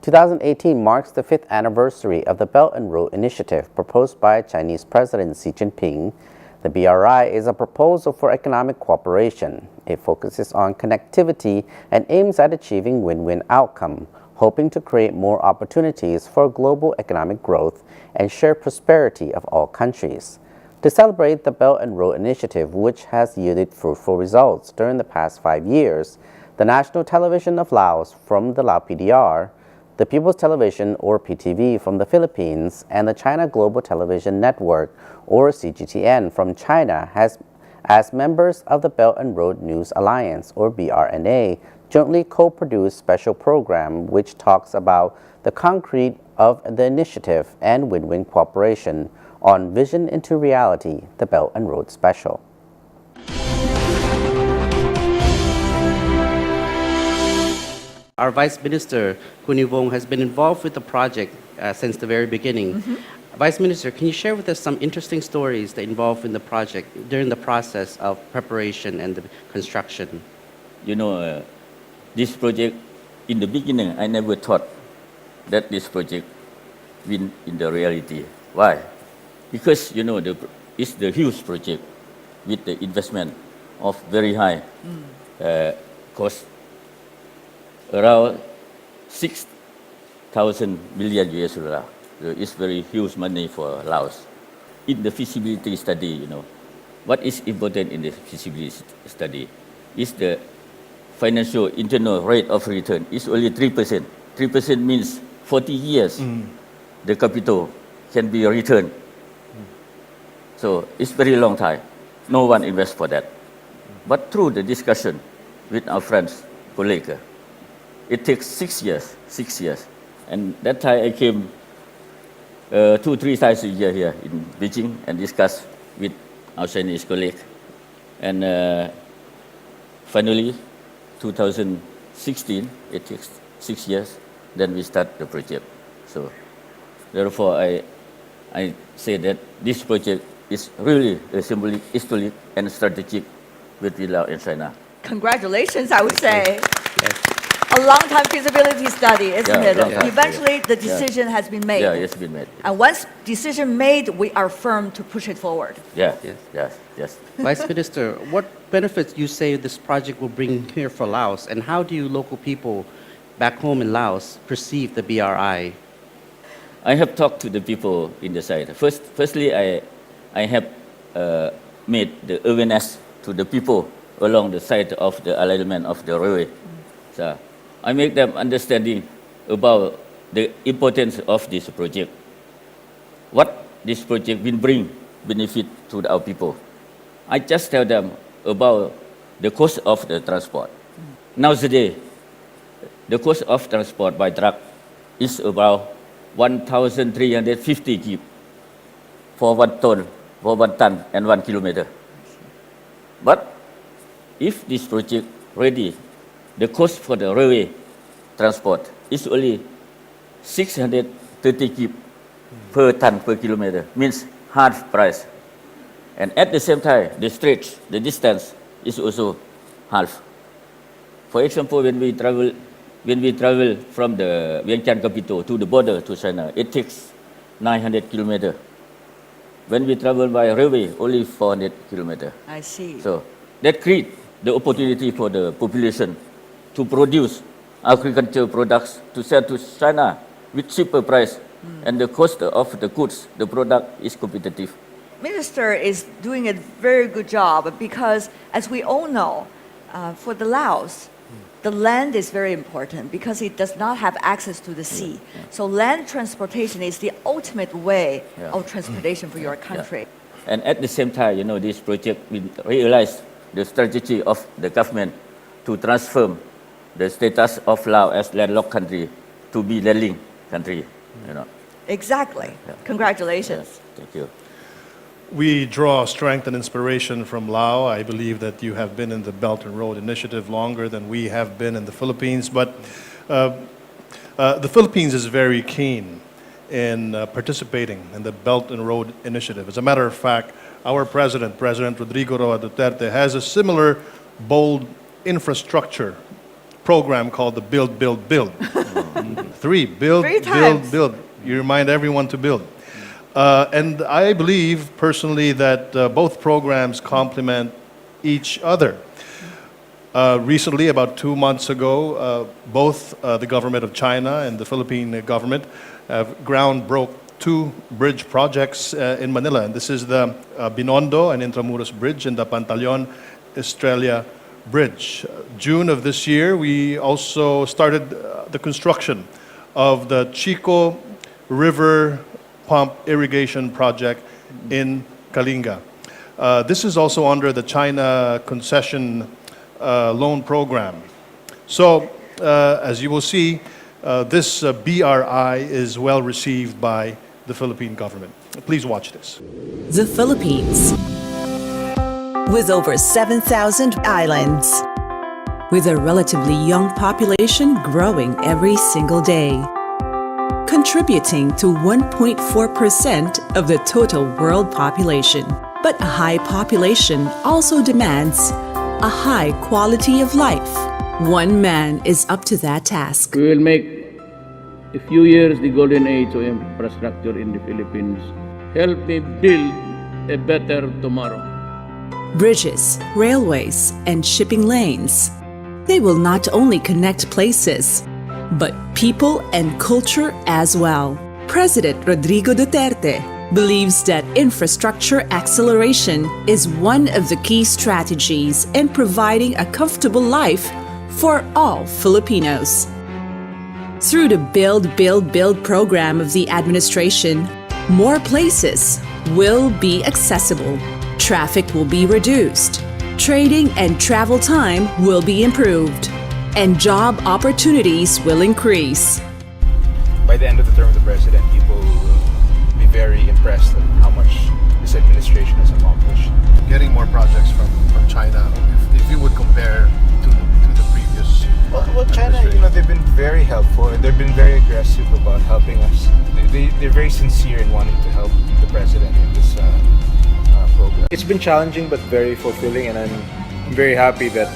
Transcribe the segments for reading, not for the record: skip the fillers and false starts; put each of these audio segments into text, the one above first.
2018 marks the 5th anniversary of the Belt and Road Initiative proposed by Chinese President Xi Jinping. The BRI is a proposal for economic cooperation. It focuses on connectivity and aims at achieving win-win outcome, hoping to create more opportunities for global economic growth and share prosperity of all countries. To celebrate the Belt and Road Initiative, which has yielded fruitful results during the past 5 years, the National Television of Laos from the Lao PDR, the People's Television or PTV from the Philippines, and the China Global Television Network or CGTN from China as members of the Belt and Road News Alliance or BRNA, jointly co-produced special program which talks about the concrete of the initiative and win-win cooperation on Vision into Reality, the Belt and Road Special. Our Vice Minister, Culinary, has been involved with the project since the very beginning. Vice Minister, can you share with us some interesting stories that involved in the project during the process of preparation and the construction? You know, this project, in the beginning, I never thought that this project will in the reality. Why? Because, you know, it's the huge project with the investment of very high cost, around 6,000 million US dollar. So it's very huge money for Laos. In the feasibility study, you know, what is important in the feasibility study is the financial internal rate of return is only 3%. 3% means 40 years the capital can be returned. So it's very long time. No one invests for that. But through the discussion with our friends, colleagues, it takes 6 years, 6 years. And that time I came 2-3 times a year here in Beijing and discuss with our Chinese colleague. And finally, 2016, it takes 6 years, then we start the project. So therefore, I say that this project is really a symbolic, historic, and strategic between Laos and China. Congratulations, I would say. Yes. A long-time feasibility study, isn't it? long time, Eventually, the decision has been made. Yeah, it's been made. And once decision made, we are firm to push it forward. Yeah, Yes. yes, yes. Vice Minister, what benefits you say this project will bring here for Laos, and how do you local people back home in Laos perceive the BRI? I have talked to the people in the site. Firstly, I have made the awareness to the people along the side of the alignment of the railway. So I make them understanding about the importance of this project. What this project will bring benefit to our people. I just tell them about the cost of the transport. Nowadays, the cost of transport by truck is about 1,350 kip for 1 ton, for 1 ton and 1 kilometer. But if this project ready, the cost for the railway transport is only 630 kip per ton per kilometer, means half price. And at the same time, the stretch, the distance is also half. For example, when we travel from the Vientiane capital to the border to China, it takes 900 kilometers. When we travel by railway, only 400 kilometers. I see. So that creates the opportunity for the population to produce agricultural products to sell to China with cheaper price, and the cost of the goods, the product is competitive. Minister is doing a very good job because, as we all know, for the Laos, the land is very important because it does not have access to the sea. So land transportation is the ultimate way of transportation for your country. And at the same time, you know, this project will realize the strategy of the government to transform the status of Laos as landlocked country to be landing country, you know. Exactly. Congratulations. Yes, thank you. We draw strength and inspiration from Laos. I believe that you have been in the Belt and Road Initiative longer than we have been in the Philippines, but the Philippines is very keen in participating in the Belt and Road Initiative. As a matter of fact, our President Rodrigo Roa Duterte, has a similar bold infrastructure program called the Build, Build, Build. Build, Three build, times. build. You remind everyone to build. And I believe personally that both programs complement each other. Recently, about 2 months ago, both the government of China and the Philippine government have ground broke 2 bridge projects in Manila. And this is the Binondo and Intramuros Bridge and the Pantaleon Estrella Bridge. June of this year, we also started the construction of the Chico River Pump Irrigation Project in Kalinga. This is also under the China Concession Loan Program. So, as you will see, this BRI is well received by the Philippine government. Please watch this. The Philippines, with over 7,000 islands, with a relatively young population growing every single day, contributing to 1.4% of the total world population. But a high population also demands a high quality of life. One man is up to that task. We will make a few years the golden age of infrastructure in the Philippines. Help me build a better tomorrow. Bridges, railways, and shipping lanes. They will not only connect places, but people and culture as well. President Rodrigo Duterte believes that infrastructure acceleration is one of the key strategies in providing a comfortable life for all Filipinos. Through the Build, Build, Build program of the administration, more places will be accessible, traffic will be reduced, trading and travel time will be improved, and job opportunities will increase. By the end of the term of the president, people will be very impressed at how much this administration has accomplished. Getting more projects from China, if you would compare to the previous. Well, China, they've been very helpful and they've been very aggressive about helping us. They're very sincere in wanting to help the president in this program. It's been challenging but very fulfilling, and I'm very happy that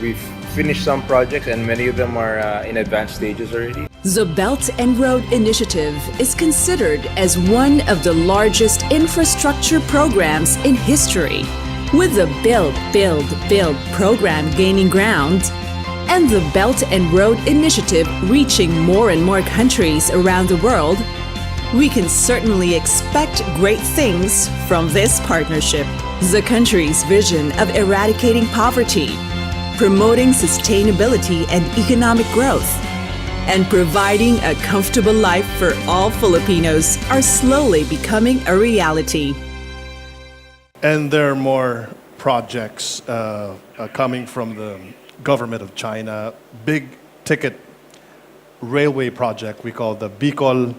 we've finished some projects and many of them are in advanced stages already. The Belt and Road Initiative is considered as one of the largest infrastructure programs in history, with the Build, Build, Build program gaining ground and the Belt and Road Initiative reaching more and more countries around the world. We can certainly expect great things from this partnership. The country's vision of eradicating poverty, promoting sustainability and economic growth, and providing a comfortable life for all Filipinos are slowly becoming a reality. And there are more projects coming from the government of China. Big ticket railway project we call the Bicol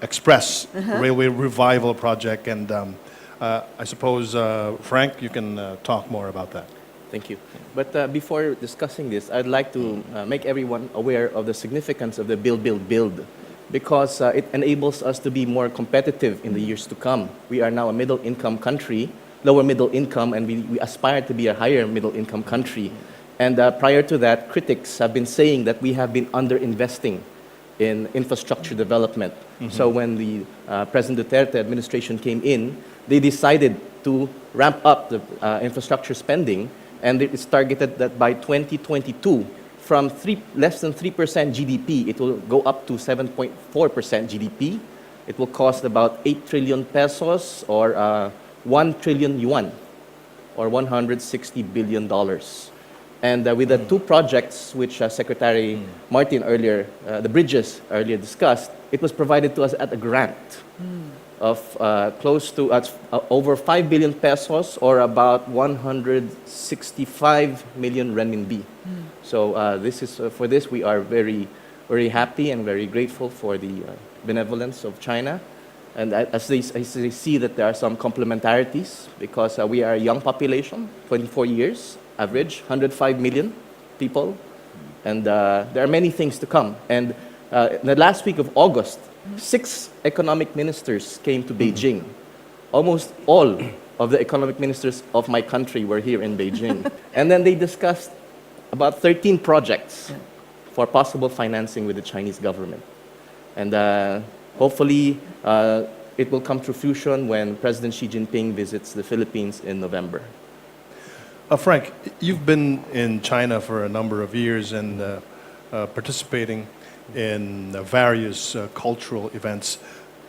Express Railway Revival Project. And I suppose, Frank, you can talk more about that. Thank you. But before discussing this, I'd like to make everyone aware of the significance of the Build, Build, Build, because it enables us to be more competitive in the years to come. We are now a middle-income country, lower middle income, and we aspire to be a higher middle-income country. And prior to that, critics have been saying that we have been underinvesting in infrastructure development. So when the President Duterte administration came in, they decided to ramp up the infrastructure spending, and it's targeted that by 2022, from less than 3% GDP, it will go up to 7.4% GDP. It will cost about 8 trillion pesos or 1 trillion yuan or $160 billion. And with the 2 projects which Secretary Martin earlier, the bridges earlier discussed, it was provided to us at a grant of close to over 5 billion pesos or about 165 million renminbi. So this is for this we are very, very happy and very grateful for the benevolence of China. And as they see that there are some complementarities because we are a young population, 24 years, average, 105 million people. And there are many things to come. And in the last week of August, 6 economic ministers came to Beijing. Almost all of the economic ministers of my country were here in Beijing. And then they discussed about 13 projects for possible financing with the Chinese government. And hopefully, it will come to fruition when President Xi Jinping visits the Philippines in November. Frank, you've been in China for a number of years and participating in various cultural events.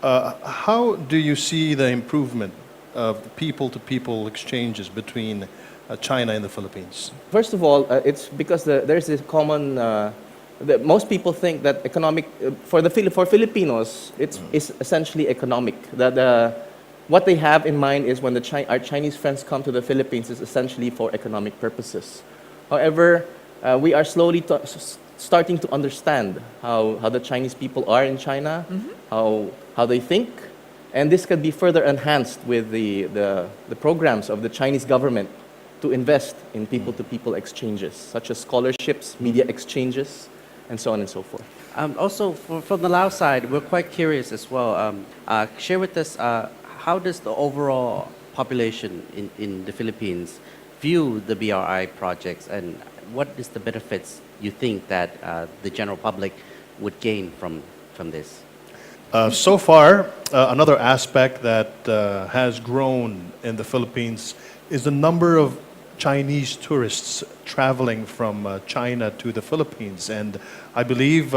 How do you see the improvement of people-to-people exchanges between China and the Philippines? First of all, it's because there's this common. Most people think that for Filipinos, it's essentially economic. What they have in mind is when our Chinese friends come to the Philippines is essentially for economic purposes. However, we are slowly starting to understand how the Chinese people are in China, how they think, and this can be further enhanced with the programs of the Chinese government to invest in people-to-people exchanges, such as scholarships, media exchanges, and so on and so forth. Also, from the Lao side, we're quite curious as well. Share with us, how does the overall population in the Philippines view the BRI projects, and what is the benefits you think that the general public would gain from this? So far, another aspect that has grown in the Philippines is the number of Chinese tourists traveling from China to the Philippines. And I believe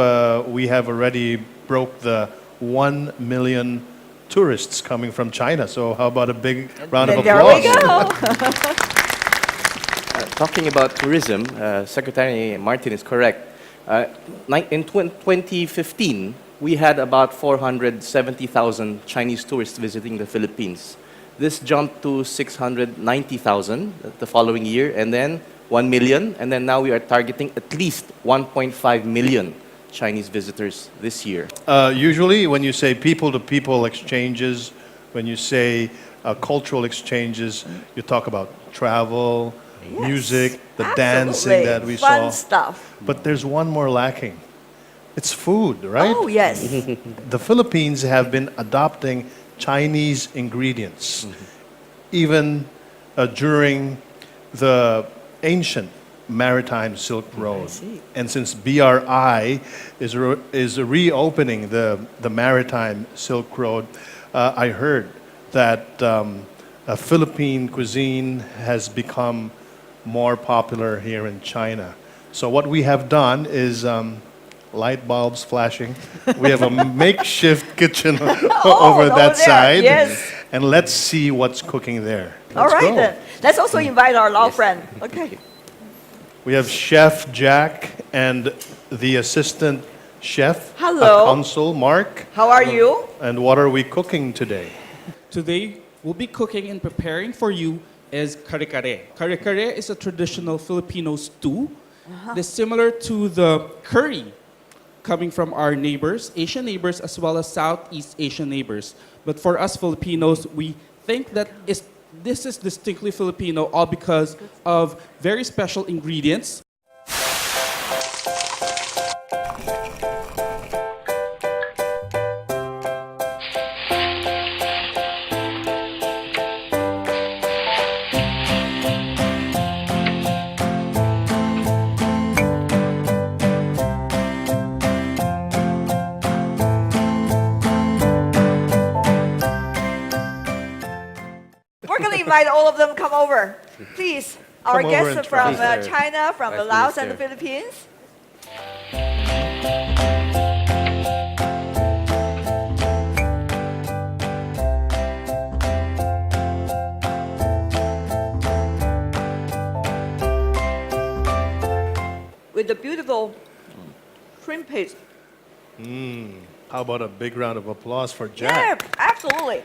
we have already broke the 1 million tourists coming from China. So how about a big round of applause? There we go. Talking about tourism, Secretary Martin is correct. In 2015, we had about 470,000 Chinese tourists visiting the Philippines. This jumped to 690,000 the following year, and then 1 million, and then now we are targeting at least 1.5 million Chinese visitors this year. Usually when you say people-to-people exchanges, when you say cultural exchanges, you talk about travel, music, the dancing that we saw. Fun stuff. But there's one more lacking. It's food, right? Oh, yes. The Philippines have been adopting Chinese ingredients, even during the ancient maritime Silk Road. And since BRI is reopening the maritime Silk Road, I heard that Philippine cuisine has become more popular here in China. So what we have done is light bulbs flashing. We have a makeshift kitchen over that there, side. yes. And let's see what's cooking there. All Let's right, go. then. Let's also invite our Lao friend. Okay. We have Chef Jack and the assistant chef, Hello. Consul Mark. How are you? And what are we cooking today? Today, we'll be cooking and preparing for you is kare-kare. Kare-kare is a traditional Filipino stew. It's similar to the curry coming from our neighbors, Asian neighbors, as well as Southeast Asian neighbors. But for us Filipinos, we think that this is distinctly Filipino, all because of very special ingredients. We're going to invite all of them come over. Please, our Come over guests and from try. China, from the Vice Laos and the Minister. Philippines. With the beautiful shrimp paste. How about a big round of applause for Jack? Yeah, absolutely.